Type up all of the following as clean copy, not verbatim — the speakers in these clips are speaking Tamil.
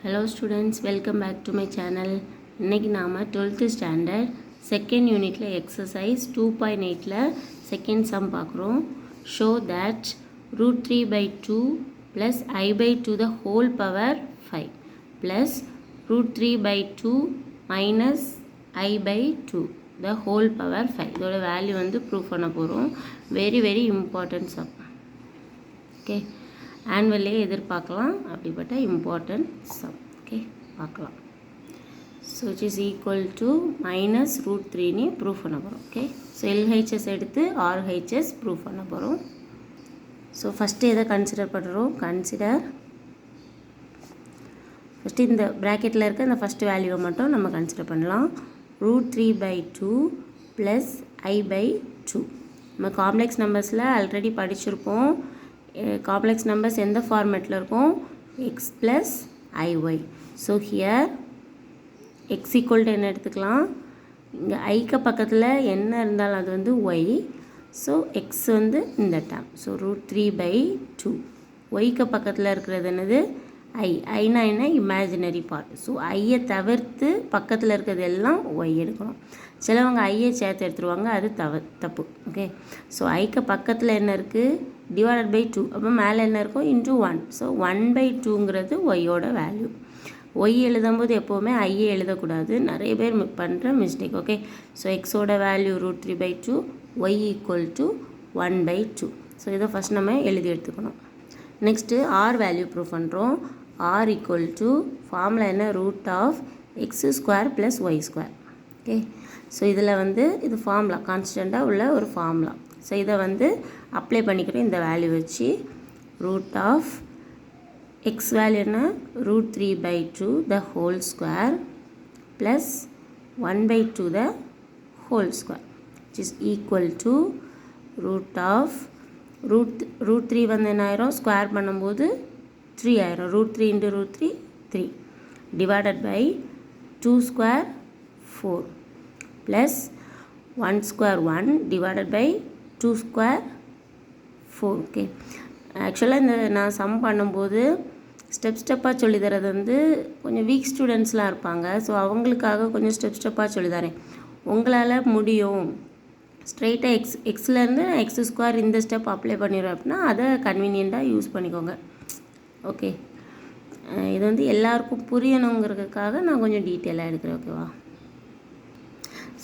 Hello students, welcome back to my channel. இன்னைக்கு நாம 12th standard second unitல exercise 2.8ல second sum பார்க்குறோம். Show that root 3 by 2 plus I by 2 the whole power 5 plus root 3 by 2 minus I by 2 the whole power 5. இதோட வேல்யூ வந்து ப்ரூவ் பண்ண போகிறோம். very important sum. Okay. ஆனுவல்லே எதிர்பார்க்கலாம் அப்படிப்பட்ட இம்பார்ட்டன்ட் சம். ஓகே பார்க்கலாம். So it is equal to minus root 3ன்னு ப்ரூவ் பண்ண போகிறோம். ஓகே ஸோ எல்ஹெச்எஸ் எடுத்து ஆர்ஹெச்எஸ் ப்ரூவ் பண்ண போகிறோம். ஸோ ஃபஸ்ட்டு எதை கன்சிடர் பண்ணுறோம்? ஃபஸ்ட்டு இந்த ப்ராக்கெட்டில் இருக்க இந்த ஃபஸ்ட்டு வேல்யூவை மட்டும் நம்ம கன்சிடர் பண்ணலாம். Root 3 by 2 plus I by 2. நம்ம காம்ப்ளெக்ஸ் நம்பர்ஸில் ஆல்ரெடி படிச்சிருப்போம். காம்ப்ளெக்ஸ் நம்பர்ஸ் எந்த ஃபார்மேட்டில் இருக்கும்? X plus i y. So here x equal to என்ன எடுத்துக்கலாம்? இங்கே ஐக்கு பக்கத்தில் என்ன இருந்தாலும் அது வந்து ஒய். ஸோ எக்ஸ் வந்து இந்த டேம். So root 3 by 2. ஒய்க்கு பக்கத்தில் இருக்கிறது என்னது? ஐனா என்ன? Imaginary part. ஸோ ஐயை தவிர்த்து பக்கத்தில் இருக்கிறது எல்லாம் ஒய் எடுக்கணும். சிலவங்க ஐயை சேர்த்து எடுத்துருவாங்க, அது தப்பு. ஓகே ஸோ ஐக்கு பக்கத்தில் என்ன இருக்குது? Divided by 2. அப்போ மேலே என்ன இருக்கும்? இன்ட்டு 1. ஸோ 1/2ங்கிறது ஒய்யோட வேல்யூ. ஒய் எழுதும்போது எப்போவுமே ஐயை எழுதக்கூடாது, நிறைய பேர் பண்ணுற மிஸ்டேக். ஓகே ஸோ எக்ஸோட value root 3 by 2, y equal to 1/2. So இதை ஃபஸ்ட் நம்ம எழுதி எடுத்துக்கணும். நெக்ஸ்ட்டு ஆர் வேல்யூ ப்ரூவ் பண்ணுறோம். ஆர் ஈக்குவல் டு ஃபார்முலா என்ன? Root of x square plus y square. Okay so இதில் வந்து இது ஃபார்முலா, கான்ஸ்டண்ட்டாக உள்ள ஒரு ஃபார்முலா. ஸோ இதை வந்து அப்ளை பண்ணிக்கிறோம். இந்த வேல்யூ வச்சு ரூட் ஆஃப் எக்ஸ் வேல்யூ என்ன? Root 3 by 2 the whole square plus 1/2 the whole square which is equal to root of root 3 வந்து என்ன ஆயிரும்? ஸ்கொயர் பண்ணும்போது 3 ஆயிரும். Root 3 into root 3 3 divided by 2 square 4 plus 1 square 1 divided by 2 square 4. Okay ஆக்சுவலாக இந்த நான் சம் பண்ணும்போது ஸ்டெப்பாக சொல்லித்தரது வந்து கொஞ்சம் வீக் ஸ்டூடெண்ட்ஸ்லாம் இருப்பாங்க. ஸோ அவங்களுக்காக கொஞ்சம் ஸ்டெப்பாக சொல்லித்தரேன். உங்களால் முடியும் ஸ்ட்ரெயிட்டாக எக்ஸ்லேருந்து எக்ஸ் ஸ்கொயர் இந்த ஸ்டெப் அப்ளை பண்ணிடுவேன் அப்படின்னா அதை கன்வீனியண்ட்டாக யூஸ் பண்ணிக்கோங்க. ஓகே இது வந்து எல்லாருக்கும் புரியணுங்கிறதுக்காக நான் கொஞ்சம் டீட்டெயிலாக எடுக்கிறேன். ஓகேவா?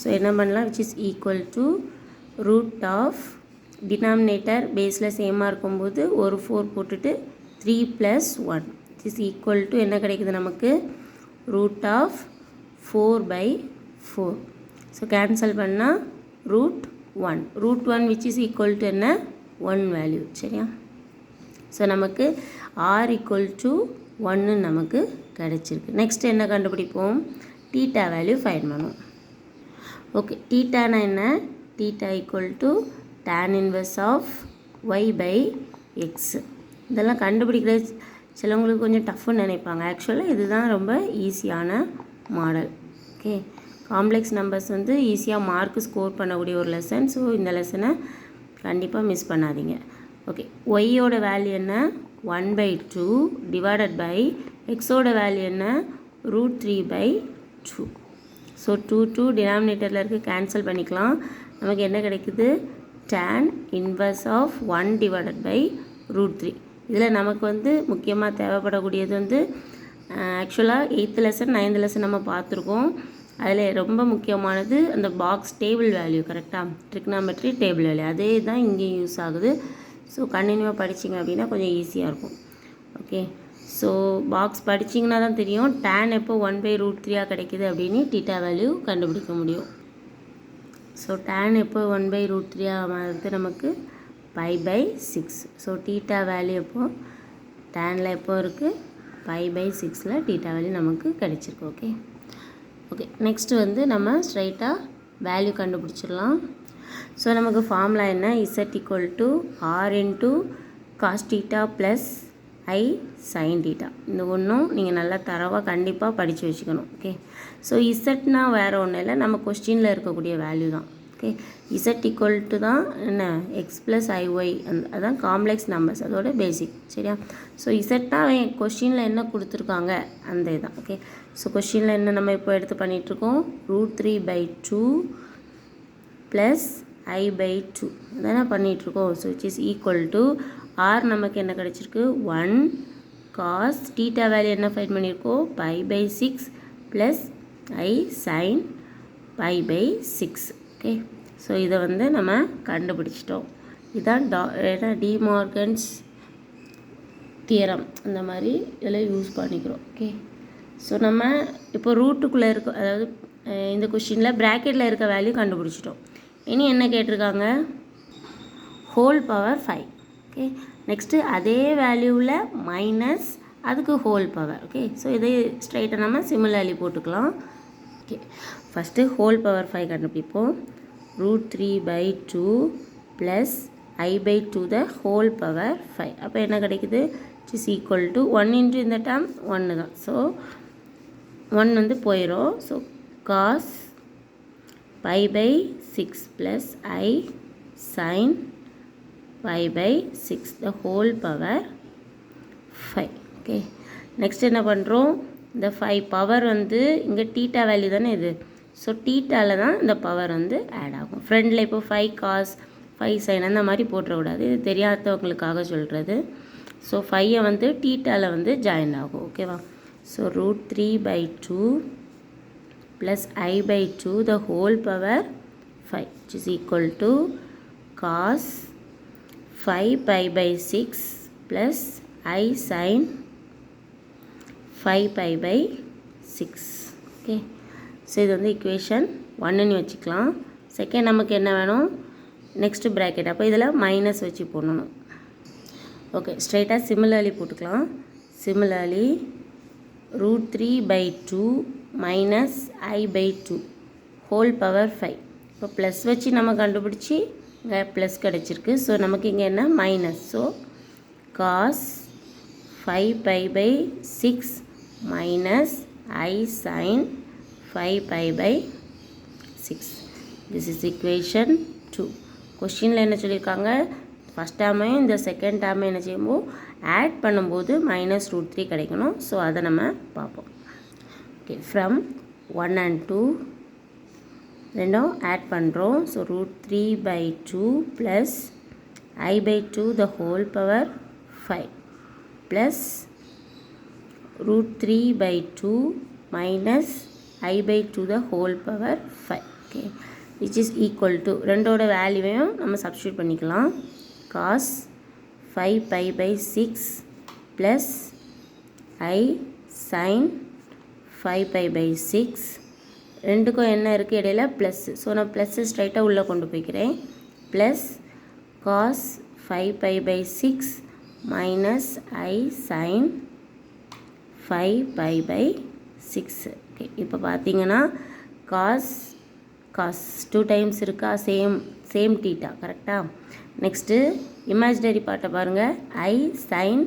ஸோ என்ன பண்ணலாம்? Which is equal to root of denominator பேஸில் சேமாக இருக்கும்போது ஒரு 4 போட்டுட்டு 3 + 1 இஸ் ஈக்குவல் டு என்ன கிடைக்குது நமக்கு? Root of 4/4. ஸோ கேன்சல் பண்ணால் root 1. Root 1 which is equal to என்ன? 1 வேல்யூ. சரியா? ஸோ நமக்கு ஆர் ஈக்குவல் டு 1 நமக்கு கிடச்சிருக்கு. நெக்ஸ்ட் என்ன கண்டுபிடிப்போம்? டீட்டா வேல்யூ ஃபைண்ட் பண்ணுவோம். ஓகே டீட்டானா என்ன? Theta equal to tan inverse of y by x. இதெல்லாம் கண்டுபிடிக்கிறது சிலவங்களுக்கு கொஞ்சம் டஃப்னு நினைப்பாங்க. ஆக்சுவலாக இதுதான் ரொம்ப ஈஸியான மாடல். ஓகே காம்ப்ளெக்ஸ் நம்பர்ஸ் வந்து ஈஸியாக மார்க் ஸ்கோர் பண்ணக்கூடிய ஒரு லெசன். ஸோ இந்த லெசனை கண்டிப்பாக மிஸ் பண்ணாதீங்க. ஓகே ஒய்யோட வேல்யூ என்ன? 1/2 டிவைடட் பை எக்ஸோட வேல்யூ என்ன? ரூட் 3/2. ஸோ 2 டினாமினேட்டரில் இருக்குது, கேன்சல் பண்ணிக்கலாம். நமக்கு என்ன கிடைக்குது? tan inverse of 1 divided by root 3. இதில் நமக்கு வந்து முக்கியமாக தேவைப்படக்கூடியது வந்து ஆக்சுவலாக 8th லெசன் 9th லெசன் நம்ம பார்த்துருக்கோம். அதில் ரொம்ப முக்கியமானது அந்த பாக்ஸ் டேபிள் வேல்யூ. கரெக்டாக? ட்ரிக்னாமெட்ரி டேபிள் வேல்யூ அதே தான் இங்கேயும் யூஸ் ஆகுது. ஸோ கண்டினியூவாக படிச்சிங்க அப்படின்னா கொஞ்சம் ஈஸியாக இருக்கும். ஓகே ஸோ பாக்ஸ் படிச்சிங்கன்னா தான் தெரியும் tan எப்போ 1/√3 கிடைக்கிது அப்படின்னு டீட்டா வேல்யூ கண்டுபிடிக்க முடியும். ஸோ tan எப்போ 1/√3 மாறுது? நமக்கு π/6. ஸோ டீட்டா வேல்யூ எப்போ டேனில் எப்போ இருக்குது? π/6ல் டீட்டா வேல்யூ நமக்கு கிடைச்சிருக்கு. ஓகே நெக்ஸ்ட்டு வந்து நம்ம ஸ்ட்ரைட்டாக வேல்யூ கண்டுபிடிச்சிடலாம். ஸோ நமக்கு ஃபார்முலா என்ன? Z equal to r into cos theta plus i sine theta. இந்த ஒன்றும் நீங்கள் நல்லா தரவாக கண்டிப்பாக படித்து வச்சுக்கணும். ஓகே ஸோ இசட்னா வேறு ஒன்றும் இல்லை, நம்ம கொஸ்டினில் இருக்கக்கூடிய வேல்யூ தான். ஓகே. இசட் ஈக்குவல் டு தான் என்ன எக்ஸ் ப்ளஸ் ஐஒய் அதான் காம்ப்ளெக்ஸ் நம்பர்ஸ் அதோட பேசிக் சரியா. ஸோ இசட்னா அவன் கொஷினில் என்ன கொடுத்துருக்காங்க அந்த இதுதான். ஓகே. ஸோ கொஷினில் என்ன நம்ம இப்போ எடுத்து பண்ணிகிட்ருக்கோம் √3/2 ப்ளஸ் i/2 அதானே பண்ணிகிட்ருக்கோம். So which is equal to R நமக்கு என்ன கிடச்சிருக்கு 1 cos தீட்டா வேல்யூ என்ன ஃபைண்ட் பண்ணியிருக்கோம் π/6 ப்ளஸ் i sin π/6. ஓகே. ஸோ இதை வந்து நம்ம கண்டுபிடிச்சிட்டோம். இதுதான் டிமார்கன்ஸ் தியரம் அந்த மாதிரி இதில் யூஸ் பண்ணிக்கிறோம். ஓகே. ஸோ நம்ம இப்போ ரூட்டுக்குள்ளே இருக்க அதாவது இந்த கொஷினில் ப்ராக்கெட்டில் இருக்க வேல்யூ கண்டுபிடிச்சிட்டோம். இனி என்ன கேட்டிருக்காங்க ஹோல் பவர் 5. ஓகே. நெக்ஸ்ட்டு அதே வேல்யூவில் மைனஸ் அதுக்கு ஹோல் பவர். ஓகே. ஸோ இதை ஸ்ட்ரைட்டாக நம்ம சிமிலர்லி போட்டுக்கலாம். ஓகே. ஃபஸ்ட்டு ஹோல் பவர் 5 கண்டுபிடிப்போம். √3/2 plus i/2 the whole power 5. அப்போ என்ன கிடைக்குது it is equal to 1 into இந்த டேர்ம் 1 தான். ஸோ 1 வந்து போயிடும். So cos π/6 plus i sin π/6 the whole power 5. Okay. Next என்ன பண்ணுறோம் இந்த 5 பவர் வந்து இங்கே டீட்டா வேல்யூ தானே இது. ஸோ டீட்டாவில் தான் இந்த பவர் வந்து ஆட் ஆகும். ஃப்ரெண்டில் இப்போ 5 cos 5 sin அந்த மாதிரி போட்டுறக்கூடாது. இது தெரியாதவங்களுக்காக சொல்கிறது. ஸோ 5 வந்து டீட்டாவில் வந்து ஜாயின் ஆகும். ஓகேவா. So √3/2 plus i/2 the whole power 5 which is equal to cos 5π/6 plus i sin 5π/6. Okay. So இது வந்து இக்குவேஷன் 1ன்னு வச்சுக்கலாம். செகண்ட் நமக்கு என்ன வேணும் நெக்ஸ்ட்டு ப்ராக்கெட். அப்போ இதில் மைனஸ் வச்சு போடணும். ஓகே. ஸ்ட்ரைட்டாக சிமிலர்லி போட்டுக்கலாம். Similarly √3/2 minus i/2 whole power 5. இப்போ ப்ளஸ் வச்சு நம்ம கண்டுபிடிச்சி இங்கே ப்ளஸ் கிடச்சிருக்கு. ஸோ நமக்கு இங்கே என்ன minus. So cos 5π/6 minus i sin 5π/6. This is equation 2. கொஸ்டினில் என்ன சொல்லியிருக்காங்க ஃபஸ்ட் டேர்மையும் இந்த செகண்ட் டேர்மையும் என்ன செய்யும்போது ஆட் பண்ணும்போது -√3 கிடைக்கணும். ஸோ அதை நம்ம பார்ப்போம். ஓகே. ஃப்ரம் 1 and 2 ரெண்டும் ஆட் பண்ணுறோம். So √3/2 plus i/2 the whole power 5 plus √3/2 minus i/2 the whole power 5. Okay. Which is equal to ரெண்டோட வேல்யூவையும் நம்ம சப்ஸ்டியூட் பண்ணிக்கலாம். cos 5π/6 ப்ளஸ் i sin 5π/6 ரெண்டுக்கும் என்ன இருக்குது இடையில ப்ளஸ். ஸோ நான் ப்ளஸ்ஸு ஸ்ட்ரைட்டாக உள்ளே கொண்டு போய்க்கிறேன். Plus cos 5π/6 minus i sin 5π/6. Okay. இப்போ பார்த்தீங்கன்னா cos 2 டைம்ஸ் இருக்கா சேம் டீட்டா கரெக்டாக. நெக்ஸ்ட்டு இமேஜினரி பார்ட்டை பாருங்கள் i sin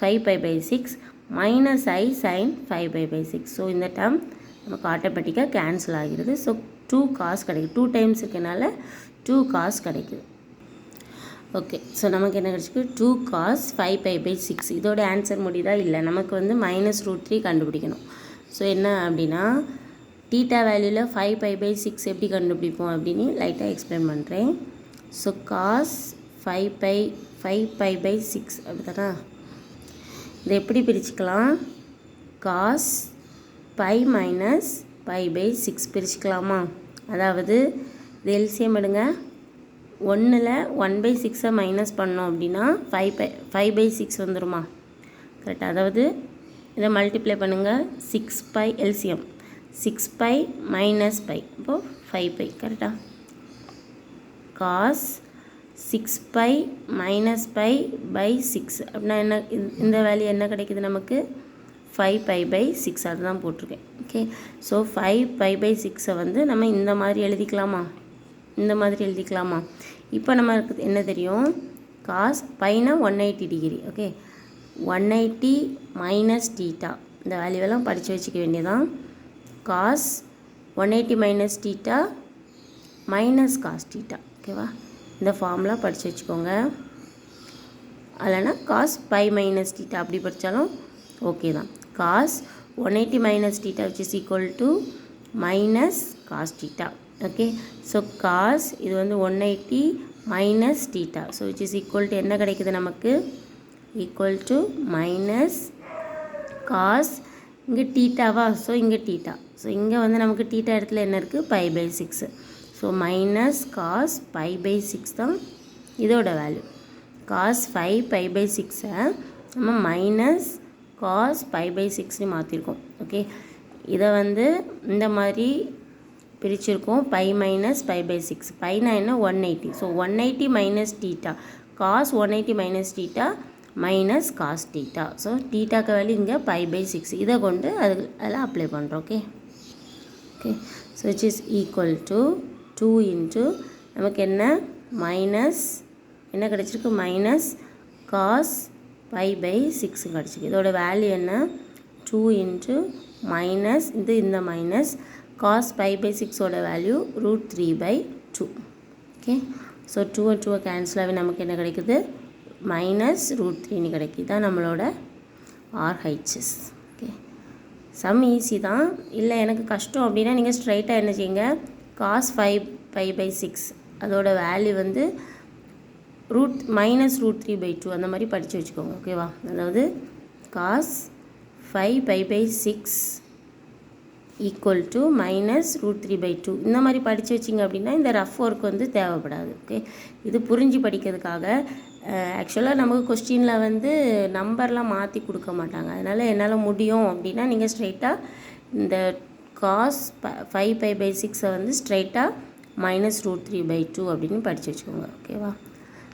5π/6 minus i sin 5π/6. So இந்த டேர்ம் நமக்கு ஆட்டோமேட்டிக்காக கேன்சல் ஆகிறது. ஸோ 2 cos கிடைக்குது. 2 டைம்ஸ் இருக்கனால 2 cos கிடைக்குது. ஓகே. ஸோ நமக்கு என்ன கிடச்சிருக்கு 2 cos 5π/6. இதோட ஆன்சர் முடியுதா இல்லை நமக்கு வந்து -√3 கண்டுபிடிக்கணும். ஸோ என்ன அப்படின்னா டீட்டா வேல்யூவில் 5π/6 எப்படி கண்டுபிடிப்போம் அப்படின்னு லைட்டாக எக்ஸ்பிளைன் பண்ணுறேன். ஸோ cos 5π/6 அப்படி தானே இதை எப்படி பிரிச்சுக்கலாம் cos π மைனஸ் π/6 பிரிச்சுக்கலாமா. அதாவது இது எல்சிஎம் எடுங்க. 1ல் 1/6 மைனஸ் பண்ணோம் அப்படின்னா 5/6 வந்துடுமா கரெக்டாக. அதாவது இதை மல்டிப்ளை பண்ணுங்கள் 6π எல்சிஎம் 6π மைனஸ் π இப்போது 5π கரெக்டாக. cos 6π மைனஸ் π/6 அப்படின்னா என்ன இந்த வேல்யூ என்ன கிடைக்குது நமக்கு 5π/6 அதுதான் போட்டிருக்கேன். ஓகே. ஸோ 5π/6 வந்து நம்ம இந்த மாதிரி எழுதிக்கலாமா இப்போ நமக்கு என்ன தெரியும் cos பைனா 180 டிகிரி. ஓகே. 180 மைனஸ் டீட்டா இந்த வேல்யூவெல்லாம் படித்து வச்சுக்க வேண்டியதான். cos 180 minus theta minus cos theta. ஓகேவா, இந்த ஃபார்முலா படித்து வச்சுக்கோங்க. இல்லைனா காஸ் பை மைனஸ் டீட்டா அப்படி படித்தாலும் ஓகே தான். Cos 180 minus theta which is equal to minus cos theta. Okay, so cos இது வந்து 180 minus theta, so which is equal to என்ன கிடைக்குது நமக்கு, ஈக்குவல் டு மைனஸ் காஸ், இங்கே டீட்டாவா, ஸோ இங்கே டீட்டா, ஸோ இங்கே வந்து நமக்கு டீட்டா இடத்துல என்ன இருக்குது, pi by 6. So minus cos pi by 6 தான் இதோட வேல்யூ. காஸ் 5 பை பை 6 நம்ம மைனஸ் காஸ் பை பை 6 மாற்றிருக்கோம். ஓகே, இதை வந்து இந்த மாதிரி பிரிச்சிருக்கோம், பை மைனஸ் பை பை 6. பைனா என்ன, 180. So 180 minus theta, cos 180 minus theta minus cos theta. So டீட்டாக்கு வேல்யூ இங்கே பை பை 6, இதை கொண்டு அதில் அப்ளை பண்ணுறோம். Okay okay, so which is equal to 2 into நமக்கு என்ன மைனஸ் என்ன கிடச்சிருக்கு, மைனஸ் காஸ் பை பை 6 கிடச்சிருக்கு. இதோட வேல்யூ என்ன, 2 இன்ட்டு மைனஸ் இந்த மைனஸ் காஸ் பை பை 6ஓட வேல்யூ √3/2. ஓகே, ஸோ 2 கேன்சல் ஆகி நமக்கு என்ன கிடைக்குது, மைனஸ் √3 கிடைக்குது. தான் நம்மளோட RHS. ஓகே, சம் ஈஸி தான். இல்லை எனக்கு கஷ்டம் அப்படின்னா நீங்கள் ஸ்ட்ரைட்டாக என்ன செய்யுங்க, காஸ் 5 பை பை 6 அதோட வேல்யூ வந்து மைனஸ் √3/2 அந்த மாதிரி படித்து வச்சுக்கோங்க. ஓகேவா, அதாவது cos 5 pi by 6 equal to minus √3/2 இந்த மாதிரி படித்து வச்சிங்க அப்படின்னா இந்த ரஃப் ஒர்க் வந்து தேவைப்படாது. ஓகே, இது புரிஞ்சு படிக்கிறதுக்காக. ஆக்சுவலாக நமக்கு கொஸ்டினில் வந்து நம்பர்லாம் மாற்றி கொடுக்க மாட்டாங்க, அதனால் என்னால் முடியும் அப்படின்னா நீங்கள் ஸ்ட்ரைட்டாக இந்த காஸ் 5 பை பை 6 வந்து ஸ்ட்ரைட்டாக மைனஸ் √3/2 அப்படின்னு படித்து வச்சுக்கோங்க. ஓகேவா,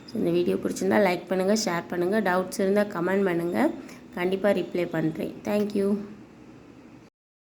ஸோ இந்த வீடியோ பிடிச்சிருந்தா லைக் பண்ணுங்கள், ஷேர் பண்ணுங்கள், டவுட்ஸ் இருந்தால் கமெண்ட் பண்ணுங்கள், கண்டிப்பாக ரிப்ளை பண்ணுறேன். தேங்க்யூ.